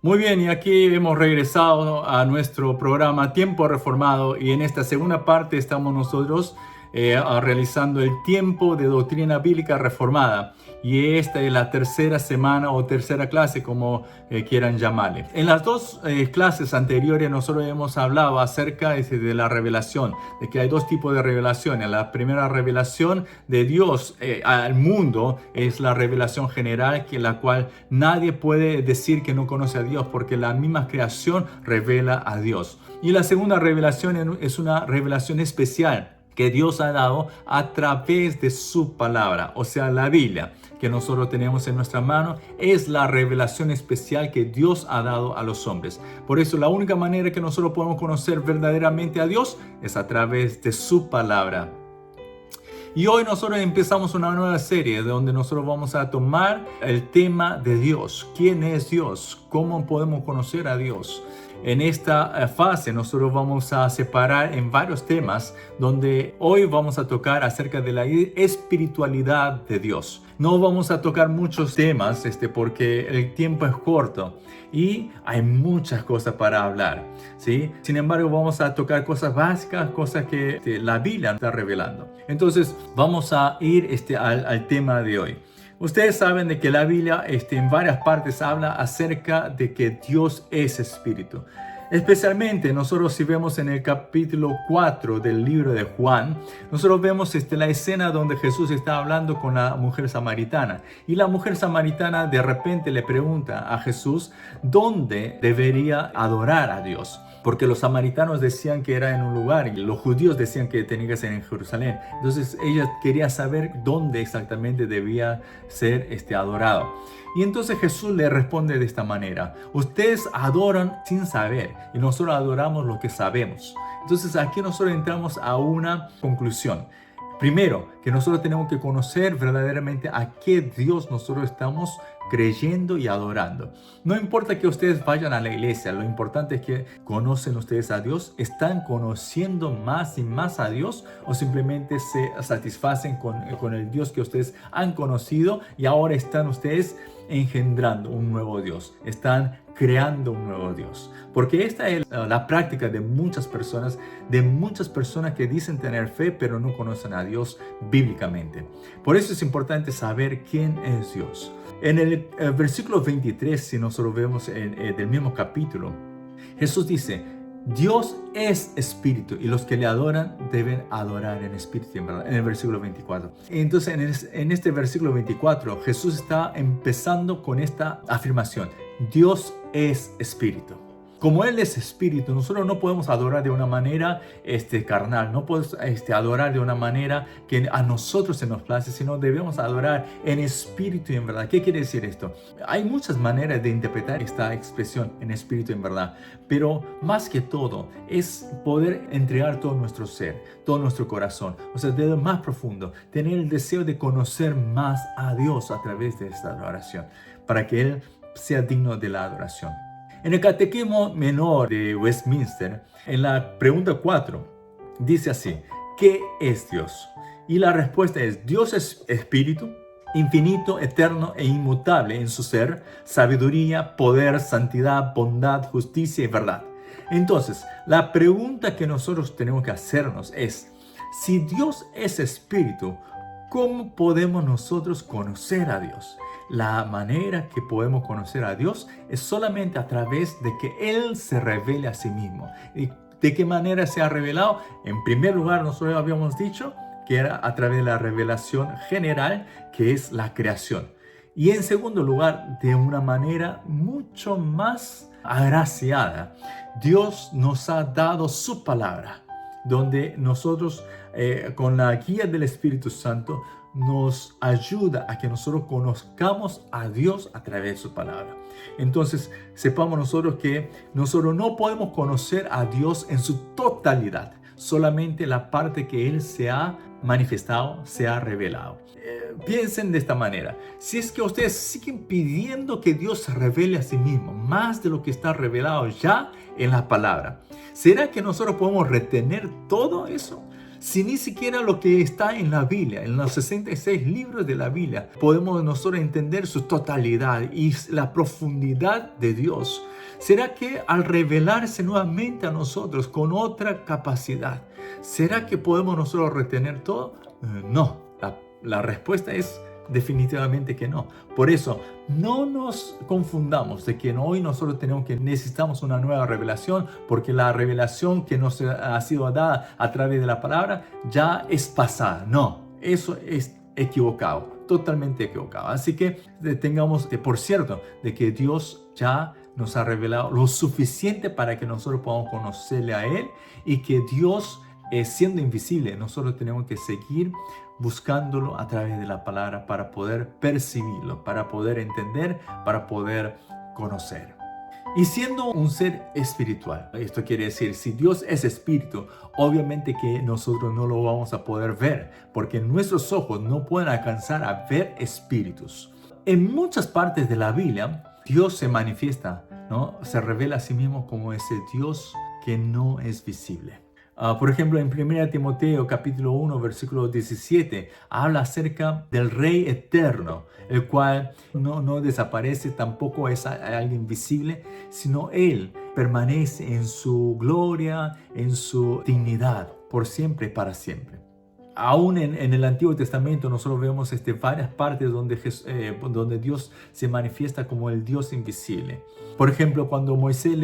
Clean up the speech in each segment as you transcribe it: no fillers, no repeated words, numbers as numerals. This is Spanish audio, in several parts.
Muy bien, y aquí hemos regresado a nuestro programa Tiempo Reformado y en esta segunda parte estamos nosotros realizando el tiempo de doctrina bíblica reformada y esta es la tercera semana o tercera clase como quieran llamarle. En las dos clases anteriores nosotros hemos hablado acerca de la revelación, de que hay dos tipos de revelaciones. La primera revelación de Dios al mundo es la revelación general, que la cual nadie puede decir que no conoce a Dios porque la misma creación revela a Dios. Y la segunda revelación es una revelación especial que Dios ha dado a través de su palabra, o sea, la Biblia que nosotros tenemos en nuestra mano es la revelación especial que Dios ha dado a los hombres. Por eso la única manera que nosotros podemos conocer verdaderamente a Dios es a través de su palabra. Y hoy nosotros empezamos una nueva serie donde nosotros vamos a tomar el tema de Dios. ¿Quién es Dios? ¿Cómo podemos conocer a Dios? En esta fase nosotros vamos a separar en varios temas donde hoy vamos a tocar acerca de la espiritualidad de Dios. No vamos a tocar muchos temas porque el tiempo es corto y hay muchas cosas para hablar, ¿sí? Sin embargo, vamos a tocar cosas básicas, cosas que la Biblia está revelando. Entonces, vamos a ir al tema de hoy. Ustedes saben de que la Biblia en varias partes habla acerca de que Dios es espíritu. Especialmente nosotros si vemos en el capítulo 4 del libro de Juan, nosotros vemos la escena donde Jesús está hablando con la mujer samaritana. Y la mujer samaritana de repente le pregunta a Jesús dónde debería adorar a Dios. Porque los samaritanos decían que era en un lugar y los judíos decían que tenía que ser en Jerusalén. Entonces ella quería saber dónde exactamente debía ser adorado. Y entonces Jesús le responde de esta manera: ustedes adoran sin saber y nosotros adoramos lo que sabemos. Entonces aquí nosotros entramos a una conclusión. Primero, que nosotros tenemos que conocer verdaderamente a qué Dios nosotros estamos creyendo y adorando. No importa que ustedes vayan a la iglesia, lo importante es que conocen ustedes a Dios, están conociendo más y más a Dios o simplemente se satisfacen con el Dios que ustedes han conocido y ahora están ustedes engendrando un nuevo Dios, están creando un nuevo Dios. Porque esta es la práctica de muchas personas que dicen tener fe pero no conocen a Dios bíblicamente. Por eso es importante saber quién es Dios. En el versículo 23, si nosotros vemos del mismo capítulo, Jesús dice: Dios es espíritu y los que le adoran deben adorar en espíritu y en verdad, en el versículo 24. Entonces en este versículo 24 Jesús está empezando con esta afirmación: Dios es espíritu. Como Él es espíritu, nosotros no podemos adorar de una manera carnal, no podemos adorar de una manera que a nosotros se nos place, sino debemos adorar en espíritu y en verdad. ¿Qué quiere decir esto? Hay muchas maneras de interpretar esta expresión en espíritu y en verdad, pero más que todo es poder entregar todo nuestro ser, todo nuestro corazón, o sea, de lo más profundo, tener el deseo de conocer más a Dios a través de esta adoración, para que Él sea digno de la adoración. En el Catecismo Menor de Westminster, en la pregunta 4, dice así: ¿qué es Dios? Y la respuesta es: Dios es espíritu, infinito, eterno e inmutable en su ser, sabiduría, poder, santidad, bondad, justicia y verdad. Entonces, la pregunta que nosotros tenemos que hacernos es: si Dios es espíritu, ¿cómo podemos nosotros conocer a Dios? La manera que podemos conocer a Dios es solamente a través de que Él se revele a sí mismo. ¿Y de qué manera se ha revelado? En primer lugar, nosotros habíamos dicho que era a través de la revelación general, que es la creación. Y en segundo lugar, de una manera mucho más agraciada, Dios nos ha dado su palabra, donde nosotros con la guía del Espíritu Santo nos ayuda a que nosotros conozcamos a Dios a través de su palabra. Entonces, sepamos nosotros que nosotros no podemos conocer a Dios en su totalidad, solamente la parte que Él se ha manifestado, se ha revelado. Piensen de esta manera: si es que ustedes siguen pidiendo que Dios se revele a sí mismo, más de lo que está revelado ya en la palabra, ¿será que nosotros podemos retener todo eso? Si ni siquiera lo que está en la Biblia, en los 66 libros de la Biblia, podemos nosotros entender su totalidad y la profundidad de Dios, ¿será que al revelarse nuevamente a nosotros con otra capacidad, será que podemos nosotros retener todo? No, la respuesta es definitivamente que no. Por eso, no nos confundamos de que hoy nosotros necesitamos una nueva revelación, porque la revelación que nos ha sido dada a través de la palabra ya es pasada. No, eso es equivocado, totalmente equivocado. Así que tengamos por cierto de que Dios ya nos ha revelado lo suficiente para que nosotros podamos conocerle a Él, y que Dios, siendo invisible, nosotros tenemos que seguir buscándolo a través de la palabra para poder percibirlo, para poder entender, para poder conocer. Y siendo un ser espiritual, esto quiere decir, si Dios es espíritu, obviamente que nosotros no lo vamos a poder ver, porque nuestros ojos no pueden alcanzar a ver espíritus. En muchas partes de la Biblia, Dios se manifiesta, ¿no? Se revela a sí mismo como ese Dios que no es visible. Por ejemplo, en 1 Timoteo capítulo 1, versículo 17, habla acerca del Rey eterno, el cual no desaparece, tampoco es alguien visible, sino Él permanece en su gloria, en su dignidad, por siempre y para siempre. Aún en el Antiguo Testamento nosotros vemos varias partes donde Dios se manifiesta como el Dios invisible. Por ejemplo, cuando Moisés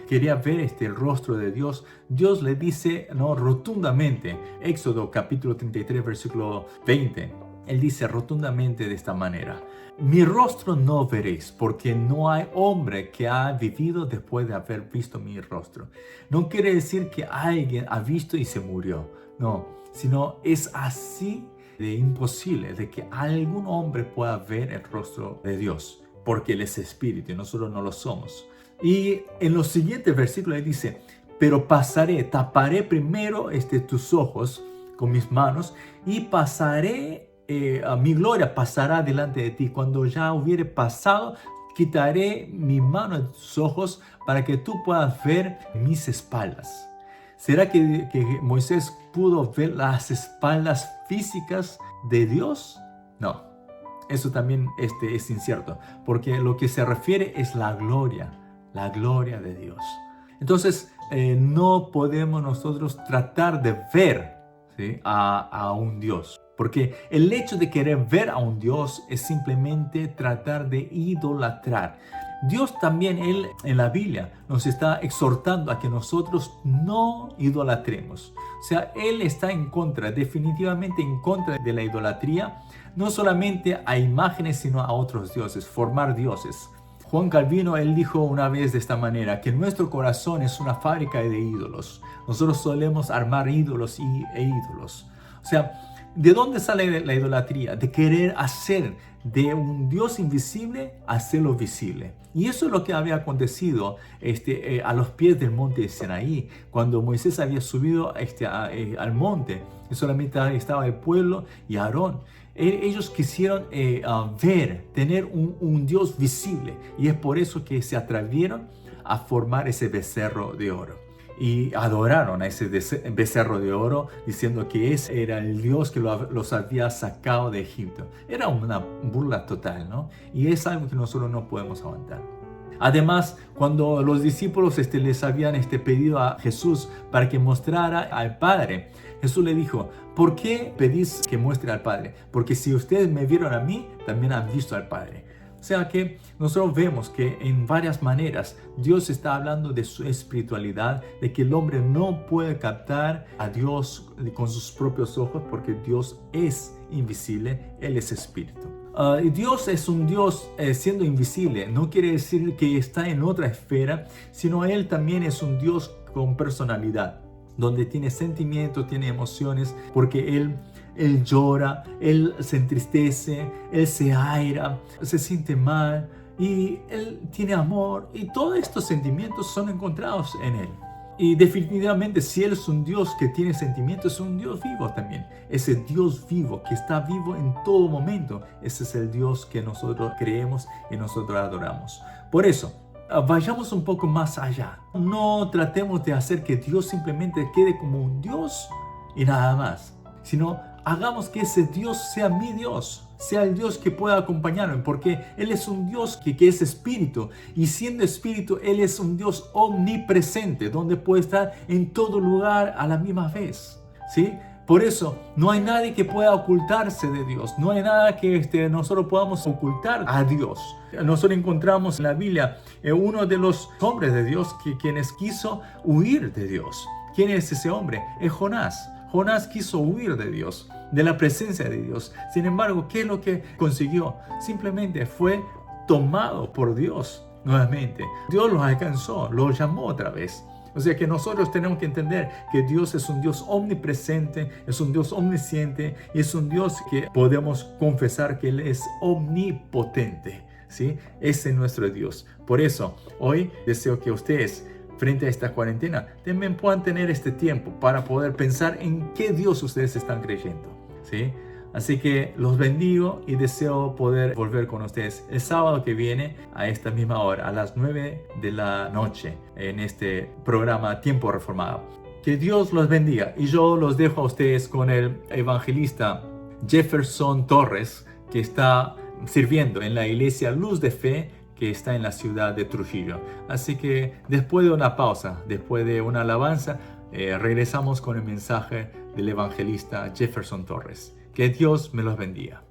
quería ver el rostro de Dios, Dios le dice rotundamente, Éxodo capítulo 33, versículo 20, Él dice rotundamente de esta manera: mi rostro no veréis, porque no hay hombre que ha vivido después de haber visto mi rostro. No quiere decir que alguien ha visto y se murió, no, sino es así de imposible de que algún hombre pueda ver el rostro de Dios, porque Él es espíritu y nosotros no lo somos. Y en los siguientes versículos Él dice: pero taparé primero tus ojos con mis manos, y pasaré, mi gloria pasará delante de ti. Cuando ya hubiere pasado, quitaré mi mano de tus ojos para que tú puedas ver mis espaldas. ¿Será que Moisés pudo ver las espaldas físicas de Dios? No, eso también es incierto, porque lo que se refiere es la gloria de Dios. Entonces, no podemos nosotros tratar de ver, ¿sí?, a un Dios, porque el hecho de querer ver a un Dios es simplemente tratar de idolatrar. Dios también, Él en la Biblia nos está exhortando a que nosotros no idolatremos. O sea, Él está definitivamente en contra de la idolatría, no solamente a imágenes, sino a otros dioses, formar dioses. Juan Calvino, él dijo una vez de esta manera, que nuestro corazón es una fábrica de ídolos. Nosotros solemos armar ídolos e ídolos. O sea, ¿de dónde sale la idolatría? De querer hacer de un Dios invisible, hacerlo visible. Y eso es lo que había acontecido a los pies del monte de Sinaí, cuando Moisés había subido al monte, y solamente estaba el pueblo y Aarón. Ellos quisieron tener un Dios visible, y es por eso que se atrevieron a formar ese becerro de oro. Y adoraron a ese becerro de oro, diciendo que ese era el Dios que los había sacado de Egipto. Era una burla total, ¿no? Y es algo que nosotros no podemos aguantar. Además, cuando los discípulos les habían pedido a Jesús para que mostrara al Padre, Jesús le dijo: ¿por qué pedís que muestre al Padre? Porque si ustedes me vieron a mí, también han visto al Padre. O sea que nosotros vemos que en varias maneras Dios está hablando de su espiritualidad, de que el hombre no puede captar a Dios con sus propios ojos, porque Dios es invisible, Él es espíritu. Dios es un Dios siendo invisible, no quiere decir que está en otra esfera, sino Él también es un Dios con personalidad, donde tiene sentimientos, tiene emociones, porque Él llora, Él se entristece, Él se aira, se siente mal, y Él tiene amor, y todos estos sentimientos son encontrados en Él. Y definitivamente, si Él es un Dios que tiene sentimientos, es un Dios vivo también. Ese Dios vivo, que está vivo en todo momento, ese es el Dios que nosotros creemos y nosotros adoramos. Por eso, vayamos un poco más allá. No tratemos de hacer que Dios simplemente quede como un Dios y nada más, sino hagamos que ese Dios sea mi Dios, sea el Dios que pueda acompañarme, porque Él es un Dios que es espíritu, y siendo espíritu, Él es un Dios omnipresente, donde puede estar en todo lugar a la misma vez, ¿sí? Por eso, no hay nadie que pueda ocultarse de Dios, no hay nada que nosotros podamos ocultar a Dios. Nosotros encontramos en la Biblia uno de los hombres de Dios quienes quiso huir de Dios. ¿Quién es ese hombre? Es Jonás. Jonás quiso huir de Dios, de la presencia de Dios. Sin embargo, ¿qué es lo que consiguió? Simplemente fue tomado por Dios nuevamente. Dios los alcanzó, los llamó otra vez. O sea que nosotros tenemos que entender que Dios es un Dios omnipresente, es un Dios omnisciente y es un Dios que podemos confesar que Él es omnipotente, ¿sí? Ese es nuestro Dios. Por eso, hoy deseo que ustedes, frente a esta cuarentena, también puedan tener este tiempo para poder pensar en qué Dios ustedes están creyendo, ¿sí? Así que los bendigo y deseo poder volver con ustedes el sábado que viene a esta misma hora, a las 9 de la noche, en este programa Tiempo Reformado. Que Dios los bendiga y yo los dejo a ustedes con el evangelista Jefferson Torres, que está sirviendo en la iglesia Luz de Fe, que está en la ciudad de Trujillo. Así que después de una pausa, después de una alabanza, regresamos con el mensaje del evangelista Jefferson Torres. Que Dios me los bendiga.